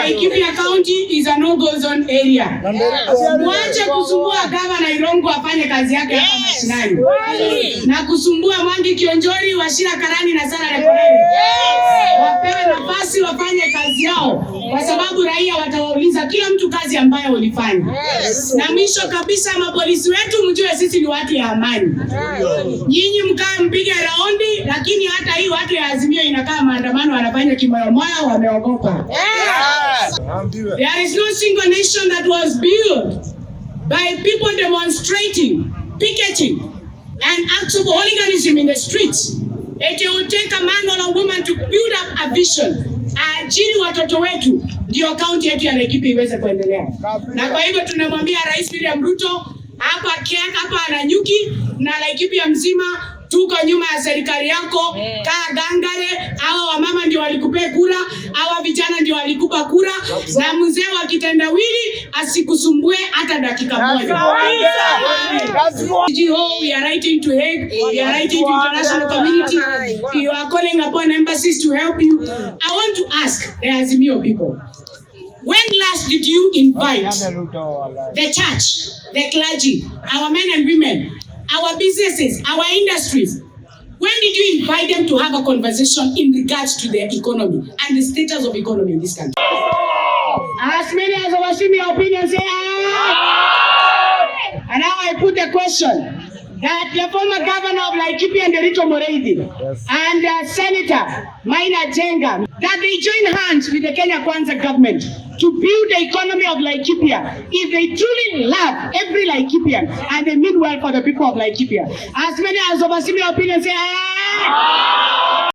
Laikipia County is a no-go zone area. Mwache kusumbua gavana Irongo afanye kazi yake hapa mashinani. Na kusumbua Mwangi Kionjori, Washira Karani na Sara Rekoreni. Wapewe nafasi wafanye kazi yao. Kwa sababu raia watawauliza kila mtu kazi ambayo ulifanya. Na mwisho kabisa, mapolisi wetu mjue sisi ni watu ya amani. Nyinyi mkaa mpige raundi, lakini hata hii watu ya Azimio inakaa maandamano wanafanya kimoyomoyo, wameogopa. There is no single nation that was built by people demonstrating, picketing, and acts of hooliganism in the streets. It will take a man or a woman to build up a vision. Ajili watoto wetu ndio kaunti yetu ya Laikipia iweze kuendelea. Na kwa hivyo tunamwambia Rais William Ruto hapa Kiaka hapa Ananyuki na Laikipia mzima, tuko nyuma ya serikali yako. Kaa gangare, hawa wamama ndio walikupea kura, hawa vijana ndio walikupa kura, na mzee wa kitendawili asikusumbue hata dakika moja. We are writing to Hague, we are writing to international community, you are calling upon embassies to help you. I want to ask the Azimio people, when last did you invite the church, the clergy, our men and women, our businesses, our industries? When did you invite them to have a conversation in regards to their economy and the status of economy in this country? As many as have seen your opinion, say aye. And now I put the question that the former governor of Laikipia and Derito Moreidi and Senator Maina Jenga, that they join hands with the Kenya Kwanza government to build the economy of Laikipia if they truly love every Laikipian and they mean well for the people of Laikipia. As many as have seen your opinion, say aye.